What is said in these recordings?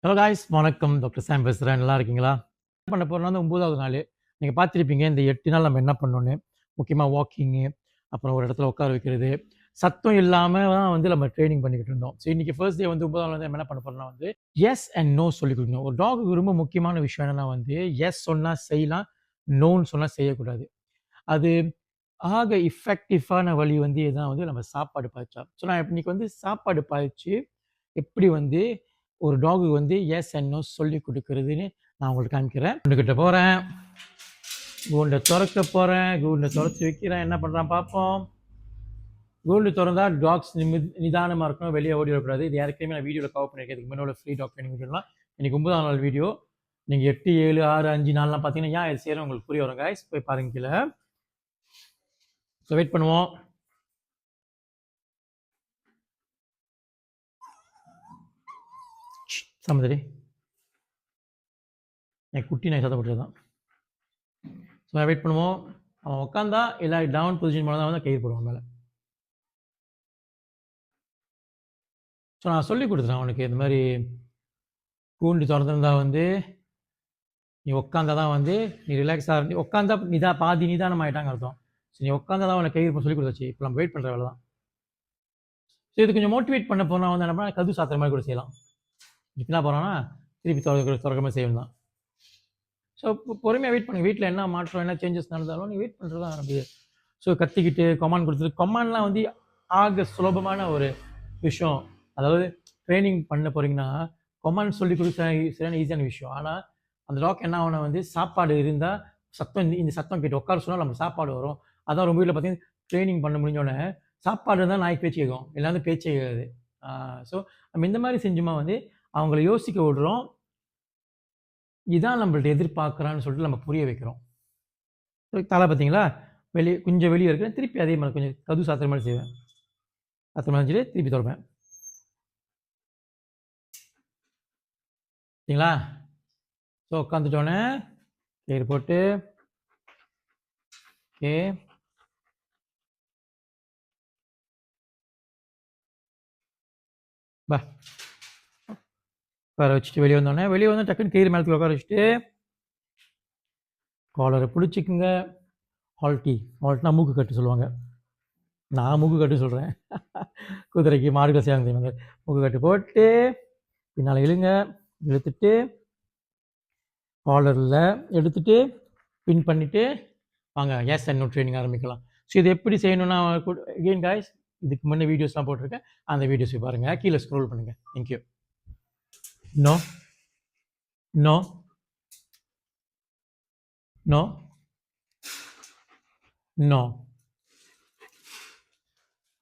Hello guys, வணக்கம். Doctor சாம் பேசுகிறேன். நல்லா இருக்கீங்களா? என்ன பண்ண போகிறோம்னா வந்து 9வது நாள். நீங்கள் பார்த்துருப்பீங்க இந்த 8 நாள் நம்ம என்ன பண்ணோன்னு. முக்கியமாக வாக்கிங்கு, அப்புறம் ஒரு இடத்துல உட்கார வைக்கிறது, சத்தம் இல்லாமல் தான் வந்து நம்ம ட்ரைனிங் பண்ணிக்கிட்டு இருந்தோம். ஸோ இன்றைக்கி ஃபர்ஸ்ட் டே வந்து 9வது நாள் வந்து நம்ம என்ன பண்ண போகிறோம்னா வந்து எஸ் அண்ட் நோ சொல்லிக் கொடுக்கணும். ஒரு டாகுக்கு ரொம்ப முக்கியமான விஷயம் என்னென்னா வந்து எஸ் சொன்னால் செய்யலாம், நோன்னு சொன்னால் செய்யக்கூடாது. அது ஆக இஃபெக்டிவான வழி வந்து இதுதான் வந்து நம்ம சாப்பாடு பாய்ச்சா. ஸோ நான் இன்னைக்கு வந்து சாப்பாடு பாய்ச்சி எப்படி வந்து ஒரு டாகு வந்து எஸ் அண்ட் நோ சொல்லி கொடுக்குறதுன்னு நான் உங்களுக்கு காமிக்கிறேன். கூண்டுக்கிட்ட போகிறேன், கூண்டை திறக்க போகிறேன், கூண்டை திறச்சி வைக்கிறேன். என்ன பண்ணுறான் பார்ப்போம். கூண்டு திறந்தா டாக்ஸ் நிதானமாக இருக்கணும், வெளியே ஓடி வரக்கூடாது. இது ஏற்கனவே நான் வீடியோவில் கவர் பண்ணியிருக்கேன். இதுக்கு முன்னாடி ஃப்ரீ டாக் ட்ரைனிங் வீடியோலாம் இன்றைக்கி 9ஆம் நாள் வீடியோ. நீங்கள் 8, 7, 6, 5 நாள்லாம் பார்த்தீங்கன்னா ஏன் இது செய்கிறேன் உங்களுக்கு புரிய வரும் காய்ஸ். போய் பாருங்க கீழே. ஸோ வெயிட் பண்ணுவோம். சமதரி என் குட்டி நான் சத்தப்பட்டது தான். ஸோ வெயிட் பண்ணுவோம். அவன் உட்காந்தா இல்லை டவுன் பொசிஷன் போனால் தான் வந்து கை போடுவான் மேலே. ஸோ நான் சொல்லி கொடுத்துறேன் அவனுக்கு இந்த மாதிரி கூண்டு திறந்துருந்தா வந்து நீ உட்காந்தா தான் வந்து நீ ரிலாக்ஸாக இருந்து உட்காந்தா பாதி நிதானம் ஆகிட்டாங்க அர்த்தம். ஸோ நீ உட்காந்தா தான் அவனை கை இருப்ப சொல்லி கொடுத்தாச்சு. இப்போ நம்ம வெயிட் பண்ணுற வேலை தான். ஸோ இது கொஞ்சம் மோட்டிவேட் பண்ண போனால் வந்து என்ன பண்ணால் கது சாத்துற மாதிரி கூட செய்யலாம். இப்போ என்ன போகிறான்னா திருப்பி திறக்கிற மாதிரி செய்யணும் தான். ஸோ பொறுமையாக வெயிட் பண்ணுங்கள். வீட்டில் என்ன மாற்றம் என்ன சேஞ்சஸ் நடந்தாலும் நீ வெயிட் பண்ணுறது தான் ஆரம்பிது. ஸோ கத்திக்கிட்டு கொமாண்ட் கொடுத்துட்டு கொமாண்ட்லாம் வந்து ஆக சுலபமான ஒரு விஷயம். அதாவது ட்ரைனிங் பண்ண போகிறீங்கன்னா கொமாண்ட் சொல்லி கொடுக்க சரியான ஈஸியான விஷயம். ஆனால் அந்த டாக் என்ன ஆகணும் வந்து சாப்பாடு இருந்தால் சத்தம் இந்த சத்தம் கேட்டு உட்கார சொன்னால் நம்ம சாப்பாடு வரும். அதான் ரொம்ப வீட்டில் பார்த்தீங்கன்னா ட்ரைனிங் பண்ண முடிஞ்சோடனே சாப்பாடு இருந்தால் நாய்க்கு பேச்சு கேட்கும், எல்லாமே பேச்சே கேட்காது. ஸோ நம்ம இந்த மாதிரி செஞ்சுமா வந்து அவங்கள யோசிக்க விடுறோம். இதான் நம்மள்ட்ட எதிர்பார்க்குறான்னு சொல்லிட்டு நம்ம புரிய வைக்கிறோம். தலை பார்த்தீங்களா கொஞ்சம் வெளியே இருக்கிறேன், திருப்பி அதே மாதிரி கொஞ்சம் கது சாத்துற மாதிரி செய்வேன். சாத்துற மாதிரி திருப்பி திறப்பேன். சரிங்களா? ஸோ உட்காந்துட்டோன்னே கயிறு போட்டு ஓகே பா உட்கார வச்சுட்டு வெளியே வந்து டக்குன்னு கயிறு மேலத்துக்கு உட்கார வச்சுட்டு காலரை பிடிச்சிக்குங்க. ஹால்ட்னா மூக்கு கட்டு சொல்லுவாங்க, நான் மூக்கு கட்டு சொல்கிறேன். குதிரைக்கு மாடுகள் சேர்ந்து மூக்கு கட்டு போட்டு பின்னால் இழுங்க, இழுத்துட்டு காலரில் எடுத்துட்டு பின் பண்ணிவிட்டு வாங்க எஸ் அண்ட் நோ ட்ரைனிங் ஆரம்பிக்கலாம். ஸோ இது எப்படி செய்யணும்னா அகெயின் காய்ஸ் இதுக்கு முன்னே வீடியோஸ்லாம் போட்டிருக்கேன், அந்த வீடியோஸ் பாருங்கள், கீழே ஸ்க்ரோல் பண்ணுங்கள். Thank you. No no no no.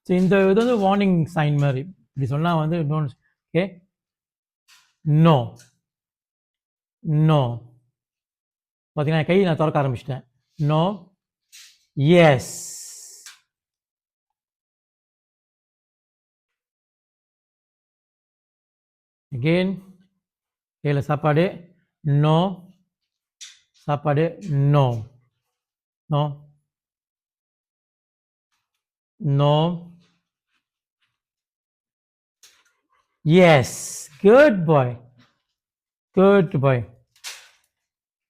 So இந்த இது வந்து வார்னிங் சைன் மாதிரி. இப்படி சொன்னால் வந்து நோ. Okay no no. பார்த்தீங்கன்னா கை நான் திறக்க ஆரம்பிச்சிட்டேன். No S. அகெயின் கையில் சாப்பாடு. நோ சாப்பாடு. No no no yes. Good bye, good bye.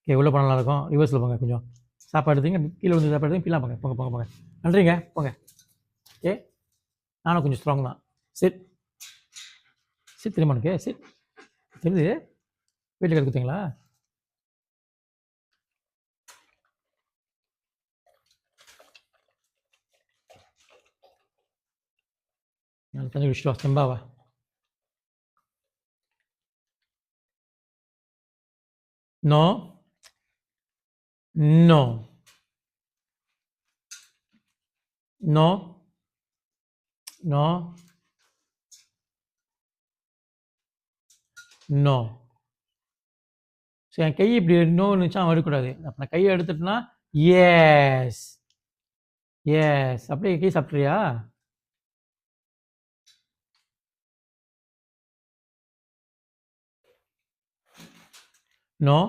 Okay உள்ளே போனால் நல்லாயிருக்கும். ரிவர்ஸில் போங்க, கொஞ்சம் சாப்பாடு எடுத்தீங்க, கீழே வந்து சாப்பாடு எடுத்தீங்க, கீழே போங்க போங்க போங்க போங்க. நன்றிங்க, போங்க. ஓகே நானும் கொஞ்சம் ஸ்ட்ராங் தான். சிட் சிட் தெரியுமா உனக்கு? சிட் தெரியுது, வீட்டில் கற்றுத்தீங்களா? கொஞ்சம் விஷயம் செம்பாவா. No no no no no. So என் கை இப்படி நோன்னு இருந்துச்சா அவன் எடுக்கக்கூடாது. அப்போ நான் கையை எடுத்துட்டேன்னா எஸ் எஸ். அப்படியே கை சாப்பிட்றியா? No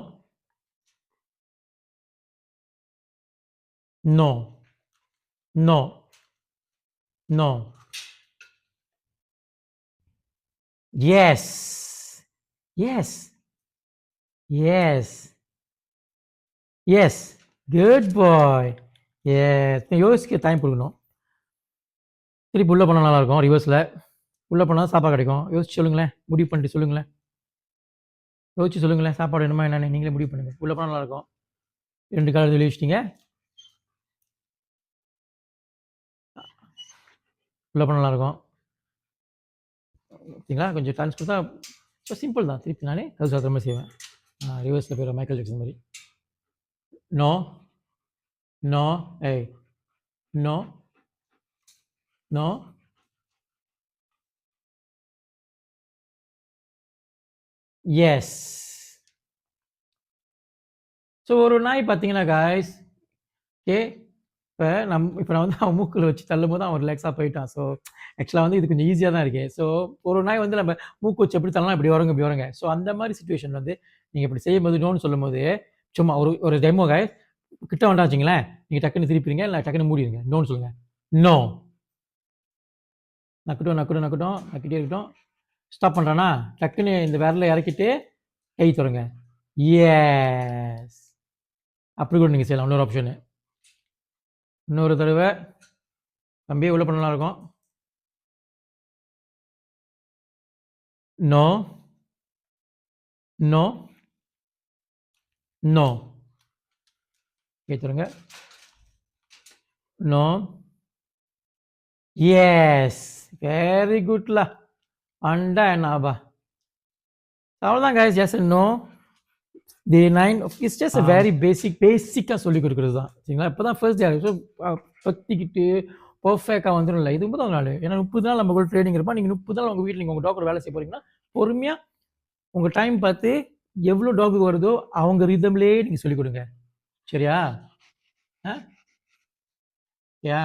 no no no yes. Yes yes yes good bye. Yes யோசிக்க டைம் கொடுக்கணும். திருப்பி உள்ளே போனால் நல்லாயிருக்கும். ரிவர்ஸில் உள்ளே போனால் சாப்பாடு கிடைக்கும். யோசிச்சு சொல்லுங்களேன், முடிவு பண்ணிட்டு சொல்லுங்களேன். யோசிச்சு சொல்லுங்களேன், சாப்பாடு வேணுமா என்னன்னு நீங்களே முடிவு பண்ணுங்கள். உள்ளே போனால் நல்லாயிருக்கும். 2 கால் எழுதி வச்சிட்டிங்க. உள்ளே போனால் நல்லாயிருக்கும். ஓகேங்களா? கொஞ்சம் டான்ஸ் கொடுத்தா இப்போ சிம்பிள் தான். திருப்பி நானே கது சாத்துற மாதிரி செய்வேன். ரிவர்ஸில் போயிடுற மைக்கேல் ஜாக்சன் மாதிரி. நோ நோ ஏய் நோ நோ எஸ். ஸோ ஒரு நாய் பார்த்தீங்கன்னா காய்ஸ், ஓகே, இப்போ நான் வந்து அவன் மூக்கில் வச்சு தள்ளும்போது அவன் ரிலாக்ஸாக போயிட்டான். ஸோ ஆக்சுவலாக வந்து இது கொஞ்சம் ஈஸியாக தான் இருக்குது. ஸோ ஒரு நாய் வந்து நம்ம மூக்கு வச்சு எப்படி தள்ளலாம், இப்படி வரங்க இப்படி வரங்க. ஸோ அந்த மாதிரி சுச்சுவேஷன் வந்து நீங்கள் இப்படி செய்யும்போது நோன்னு சொல்லும்போது சும்மா ஒரு டெமோ காய் கிட்ட வந்தாச்சுங்களேன், நீங்கள் டக்குன்னு திருப்பிடுங்க, இல்லை டக்குன்னு மூடிடுங்க. நோன்னு சொல்லுங்கள். நோ. நக்கட்டும் நக்கட்டும் நக்கட்டும் நக்கிட்டே இருக்கட்டும். ஸ்டாப் பண்ணுறானா டக்குன்னு இந்த விரலை இறக்கிட்டு கை தொடங்க. எஸ். அப்படி கூட நீங்கள் செய்யலாம். இன்னொரு ஆப்ஷனு. இன்னொரு தடவை தம்பி உள்ள பண்ணலாம் இருக்கும். நோ நோ நோ கேத்துருங்க. No yes. வெரி குட்லா. அண்டா என்னாபா. அவ்வளோதான் guys. Yes and no. The 9 it's just a very பேசிக்காக சொல்லிக் கொடுக்குறது தான். சரிங்களா? இப்போ தான் ஃபர்ஸ்ட் டே. ஸோ பற்றிக்கிட்டு பர்ஃபெக்டாக வந்துடும் இல்லை. இது 30வது நாள். ஏன்னா 30 நாள் நம்ம கூட ட்ரைனிங் இருப்போம். நீங்கள் 30 நாள் உங்கள் வீட்டில் நீங்கள் உங்கள் டாக்டர் வேலை செய்ய போகிறீங்கன்னா பொறுமையாக உங்கள் டைம் பார்த்து எவ்வளோ டாக்கு வருதோ அவங்க ரிதம்லேயே நீங்கள் சொல்லிக் கொடுங்க. சரியா? ஏ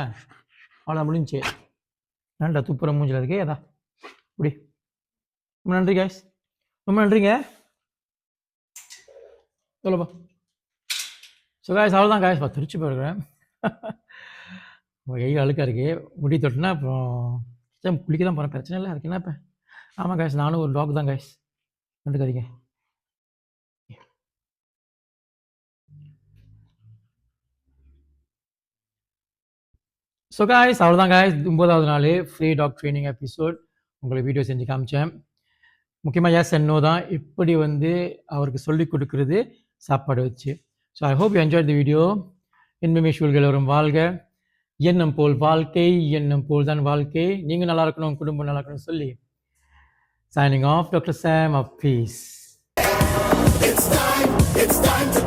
அவ்வளோ முடிஞ்சு. ஏன்டா துப்புற மூஞ்சில் இருக்கு ஏதா இப்படி. ரொம்ப நன்றி காய்ஸ். ரொம்ப நன்றிங்க. சொல்லப்பா. ஸோ காய்ஸ் அவ்வளோதான் காய்ஸ். திருச்சி போயிருக்கிறேன். கை அழுக்காக இருக்கு. முடி தொட்டுனா அப்புறம் குளிக்க தான் போகிறேன். பிரச்சனை இல்லை. அதுக்கு என்ன இப்போ. ஆமாம் காய்ஸ், நானும் ஒரு டாக் தான் காய்ஸ். கண்டுக்காதீங்க. ஸோ காய்ஸ் அவ்வளோதான் காய்ஸ். 9வது நாள் ஃப்ரீ டாக் ட்ரைனிங் எபிசோட் உங்களுக்கு வீடியோ செஞ்சு காமிச்சேன். முக்கியமாக எஸ் அண்ட் நோ தான் இப்படி வந்து அவருக்கு சொல்லிக் கொடுக்குறது சாப்பாடு வச்சு. So I hope you enjoy the video. இன்பமே சூழ்கள் வரும் வாழ்க. எண்ணம் போல் வாழ்க்கை, எண்ணம் போல் தான் வாழ்க்கை. நீங்கள் நல்லா இருக்கணும், குடும்பம் நல்லா இருக்கணும்னு சொல்லி signing off, Dr. Sam of Peace. It's time